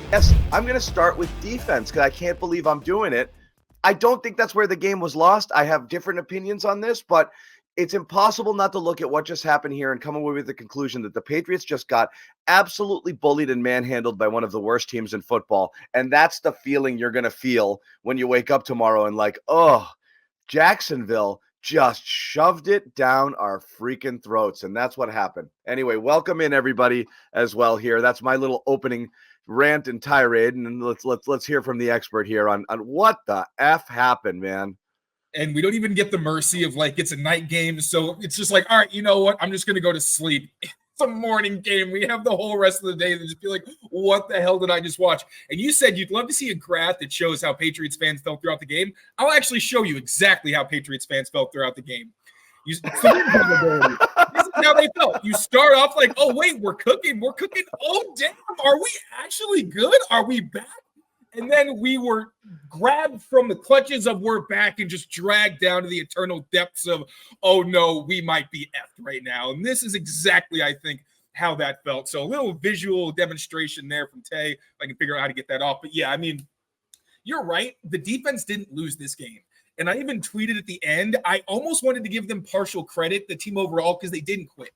Yes, I'm going to start with defense because I can't believe I'm doing it. I don't think that's where the game was lost. I have different opinions on this, but it's impossible not to look at what just happened here and come away with the conclusion that the Patriots just got absolutely bullied and manhandled by one of the worst teams in football. And that's the feeling you're going to feel when you wake up tomorrow and like, oh, Jacksonville just shoved it down our freaking throats. And that's what happened. Anyway, welcome in everybody as well here. That's my little opening rant and tirade, and let's hear from the expert here on what the F happened, man. And we don't even get the mercy of like, it's a night game. So it's just like, all right, you know what? I'm just going to go to sleep. It's a morning game. We have the whole rest of the day to just be like, what the hell did I just watch? And you said you'd love to see a graph that shows how Patriots fans felt throughout the game. I'll actually show you exactly how Patriots fans felt throughout the game. This is how they felt. You start off like, oh, wait, we're cooking. Oh, damn. Are we actually good? Are we back? And then we were grabbed from the clutches of we're back and just dragged down to the eternal depths of, oh, no, we might be effed right now. And this is exactly, I think, how that felt. So a little visual demonstration there from Tay. If I can figure out how to get that off. But, yeah, I mean, you're right. The defense didn't lose this game. And I even tweeted at the end, I almost wanted to give them partial credit, the team overall, because they didn't quit.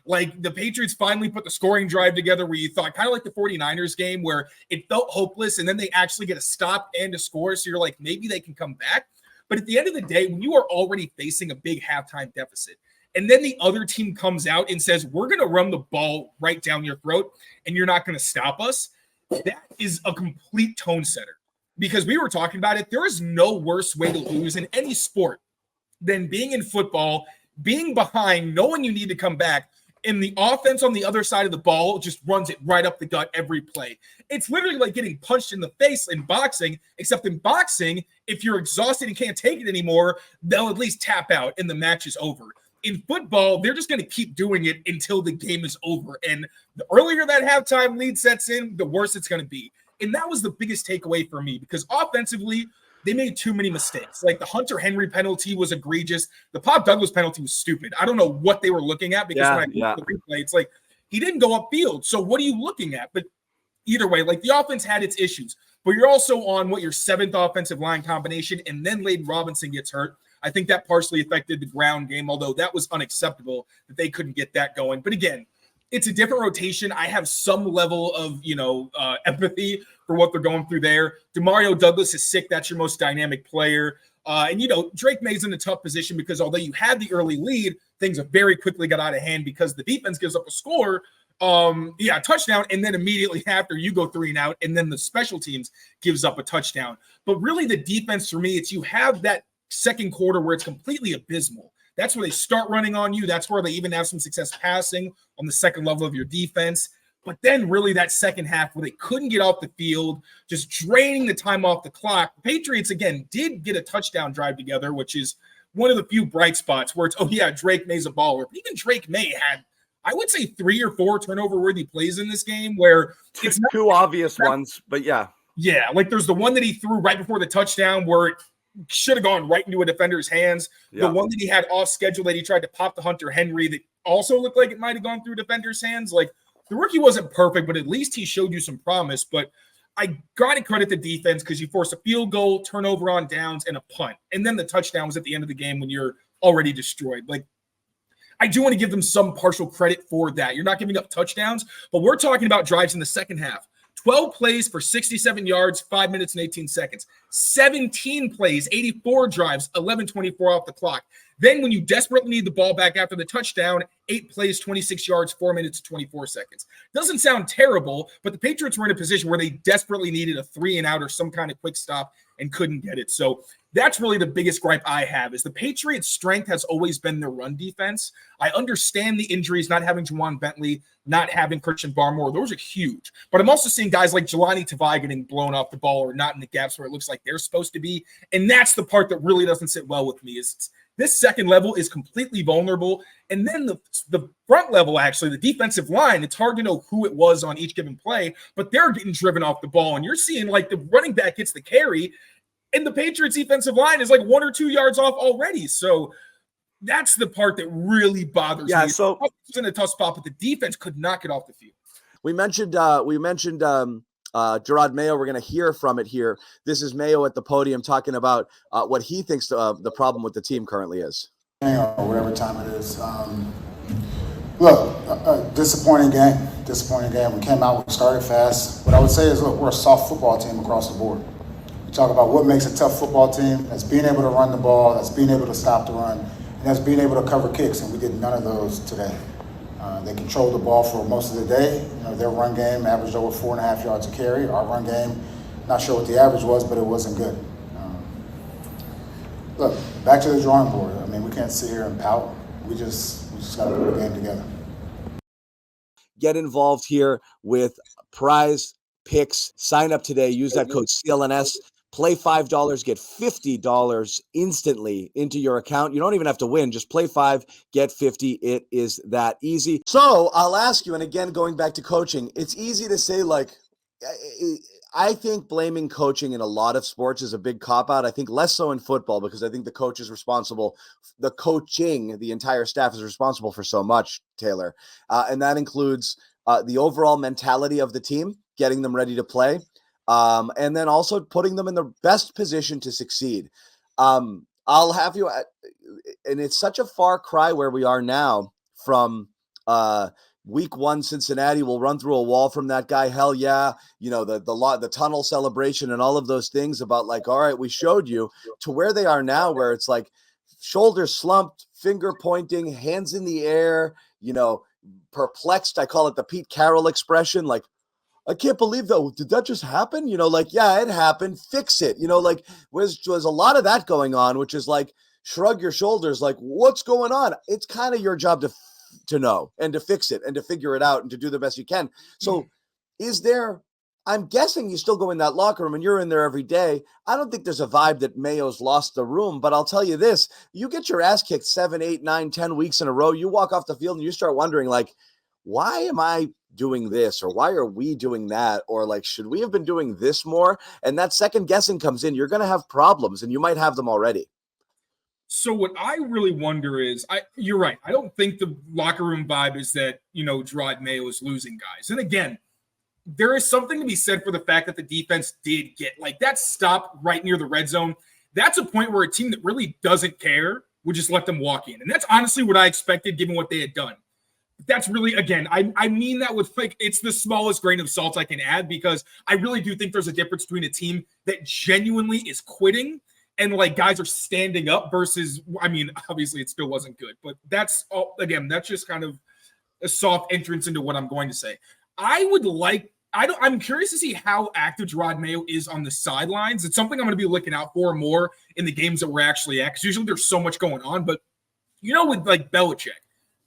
Like the Patriots finally put the scoring drive together where you thought, kind of like the 49ers game where it felt hopeless and then they actually get a stop and a score. So you're like, maybe they can come back. But at the end of the day, when you are already facing a big halftime deficit, and then the other team comes out and says, we're going to run the ball right down your throat and you're not going to stop us, that is a complete tone setter. Because we were talking about it, there is no worse way to lose in any sport than being in football, being behind, knowing you need to come back, and the offense on the other side of the ball just runs it right up the gut every play. It's literally like getting punched in the face in boxing, except in boxing, if you're exhausted and can't take it anymore, they'll at least tap out and the match is over. In football, they're just going to keep doing it until the game is over. And the earlier that halftime lead sets in, the worse it's going to be. And that was the biggest takeaway for me because offensively, they made too many mistakes. Like the Hunter Henry penalty was egregious. The Pop Douglas penalty was stupid. I don't know what they were looking at because when I look at the replay, it's like he didn't go upfield. So what are you looking at? But either way, like the offense had its issues. But you're also on what your seventh offensive line combination, and then Layden Robinson gets hurt. I think that partially affected the ground game, although that was unacceptable that they couldn't get that going. But again, it's a different rotation. I have some level of, empathy for what they're going through there. Demario Douglas is sick. That's your most dynamic player. And Drake May's in a tough position because although you had the early lead, things very quickly got out of hand because the defense gives up a score, touchdown, and then immediately after you go 3 and out, and then the special teams gives up a touchdown. But really the defense for me, it's you have that second quarter where it's completely abysmal. That's where they start running on you. That's where they even have some success passing on the second level of your defense. But then really that second half where they couldn't get off the field, just draining the time off the clock. The Patriots, again, did get a touchdown drive together, which is one of the few bright spots where it's, Drake May's a baller. But even Drake May had, I would say, 3 or 4 turnover-worthy plays in this game where it's not two obvious ones, but yeah. Yeah, like there's the one that he threw right before the touchdown where it should have gone right into a defender's hands. Yeah. The one that he had off schedule that he tried to pop to Hunter Henry that also looked like it might have gone through defender's hands. Like the rookie wasn't perfect, but at least he showed you some promise. But I got to credit the defense because you forced a field goal, turnover on downs, and a punt. And then the touchdown was at the end of the game when you're already destroyed. Like I do want to give them some partial credit for that. You're not giving up touchdowns, but we're talking about drives in the second half. 12 plays for 67 yards, 5 minutes and 18 seconds. 17 plays, 84 drives, 11:24 off the clock. Then when you desperately need the ball back after the touchdown, 8 plays, 26 yards, 4 minutes, 24 seconds. Doesn't sound terrible, but the Patriots were in a position where they desperately needed a 3 and out or some kind of quick stop and couldn't get it. So that's really the biggest gripe I have is the Patriots' strength has always been their run defense. I understand the injuries, not having Juwan Bentley, not having Christian Barmore. Those are huge. But I'm also seeing guys like Jelani Tavai getting blown off the ball or not in the gaps where it looks like they're supposed to be. And that's the part that really doesn't sit well with me is this second level is completely vulnerable. And then the front level, actually, the defensive line, it's hard to know who it was on each given play, but they're getting driven off the ball. And you're seeing like the running back gets the carry, and the Patriots defensive line is like 1 or 2 yards off already. So that's the part that really bothers me. So it's in a tough spot, but the defense could not get off the field. We mentioned Jerod Mayo, we're going to hear from it here. This is Mayo at the podium talking about what he thinks the problem with the team currently is. Or whatever time it is. Look, disappointing game. We came out, we started fast. What I would say is, look, we're a soft football team across the board. We talk about what makes a tough football team. That's being able to run the ball, that's being able to stop the run, and that's being able to cover kicks, and we did none of those today. They controlled the ball for most of the day. Their run game averaged over 4.5 yards a carry. Our run game, not sure what the average was, but it wasn't good. Look, back to the drawing board. I mean, we can't sit here and pout. We just got to put a game together. Get involved here with prize picks. Sign up today. Use that code CLNS. Play $5, get $50 instantly into your account. You don't even have to win. Just play 5, get 50. It is that easy. So I'll ask you, and again, going back to coaching, it's easy to say, like, I think blaming coaching in a lot of sports is a big cop-out. I think less so in football because I think the coach is responsible. The coaching, the entire staff is responsible for so much, Tayler. And that includes the overall mentality of the team, getting them ready to play. And then also putting them in the best position to succeed. I'll have you, and it's such a far cry where we are now from week 1 Cincinnati. Will run through a wall from that guy. Hell yeah. The tunnel celebration and all of those things about like, all right, we showed you, to where they are now, where it's like shoulders slumped, finger pointing, hands in the air, perplexed. I call it the Pete Carroll expression. Like, I can't believe that. Did that just happen? Yeah, it happened. Fix it. Was a lot of that going on, which is like, shrug your shoulders. Like, what's going on? It's kind of your job to know and to fix it and to figure it out and to do the best you can. So I'm guessing you still go in that locker room and you're in there every day. I don't think there's a vibe that Mayo's lost the room, but I'll tell you this, you get your ass kicked 7, 8, 9, 10 weeks in a row. You walk off the field and you start wondering, like, why am I doing this, or why are we doing that, or like, should we have been doing this more? And that second guessing comes in. You're going to have problems, and you might have them already. So what I really wonder is, you're right. I don't think the locker room vibe is that, Jerod Mayo is losing guys. And again, there is something to be said for the fact that the defense did get like that stop right near the red zone. That's a point where a team that really doesn't care would just let them walk in. And that's honestly what I expected given what they had done. That's really, again, I mean that with like, it's the smallest grain of salt I can add, because I really do think there's a difference between a team that genuinely is quitting and like guys are standing up versus, I mean, obviously it still wasn't good, but that's all, again, that's just kind of a soft entrance into what I'm going to say. I'm curious to see how active Jerod Mayo is on the sidelines. It's something I'm going to be looking out for more in the games that we're actually at, because usually there's so much going on. But, with like Belichick,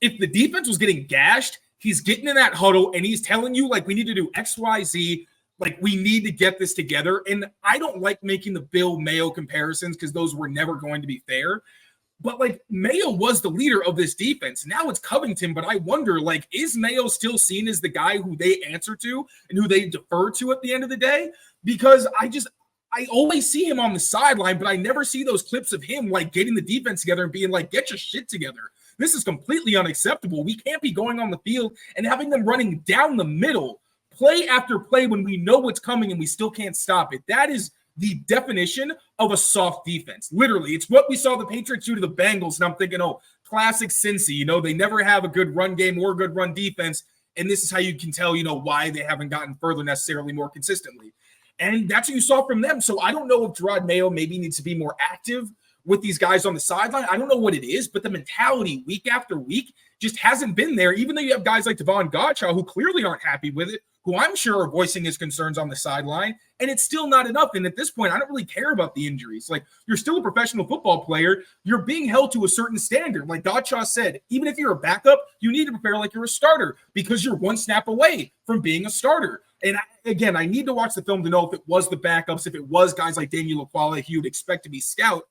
if the defense was getting gashed, he's getting in that huddle and he's telling you, like, we need to do X, Y, Z. Like, we need to get this together. And I don't like making the Bill Mayo comparisons because those were never going to be fair. But, like, Mayo was the leader of this defense. Now it's Covington, but I wonder, like, is Mayo still seen as the guy who they answer to and who they defer to at the end of the day? Because I always see him on the sideline, but I never see those clips of him, like, getting the defense together and being like, get your shit together. This is completely unacceptable. We can't be going on the field and having them running down the middle, play after play, when we know what's coming and we still can't stop it. That is the definition of a soft defense. Literally, it's what we saw the Patriots do to the Bengals. And I'm thinking, classic Cincy. They never have a good run game or a good run defense. And this is how you can tell, why they haven't gotten further necessarily more consistently. And that's what you saw from them. So I don't know if Jerod Mayo maybe needs to be more active with these guys on the sideline. I don't know what it is, but the mentality week after week just hasn't been there, even though you have guys like Devon Godchaux who clearly aren't happy with it, who I'm sure are voicing his concerns on the sideline, and it's still not enough. And at this point, I don't really care about the injuries. Like, you're still a professional football player. You're being held to a certain standard. Like Godchaux said, even if you're a backup, you need to prepare like you're a starter because you're one snap away from being a starter. And again, I need to watch the film to know if it was the backups, if it was guys like Daniel Aquala, he would expect to be scout.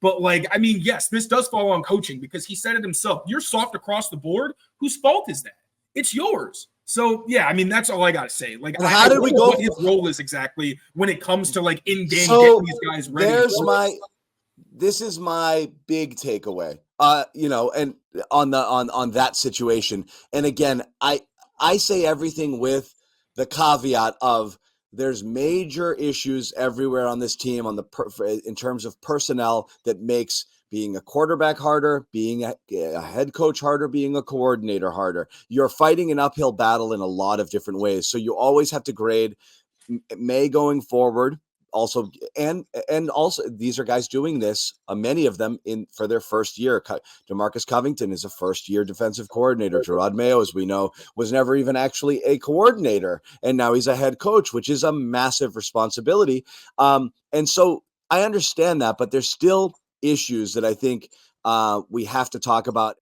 But, like, I mean, yes, this does fall on coaching because he said it himself. You're soft across the board. Whose fault is that? It's yours. So, yeah, I mean, that's all I got to say. Like, how did we go? What his role is exactly when it comes to, like, in-game getting these guys ready. This is my big takeaway, and on that situation. And again, I say everything with the caveat of there's major issues everywhere on this team in terms of personnel that makes being a quarterback harder, being a head coach harder, being a coordinator harder. You're fighting an uphill battle in a lot of different ways. So you always have to grade May going forward. Also, and also these are guys doing this, many of them for their first year. DeMarcus Covington is a first-year defensive coordinator. Jerod Mayo, as we know, was never even actually a coordinator, and now he's a head coach, which is a massive responsibility. And so I understand that, but there's still issues that I think we have to talk about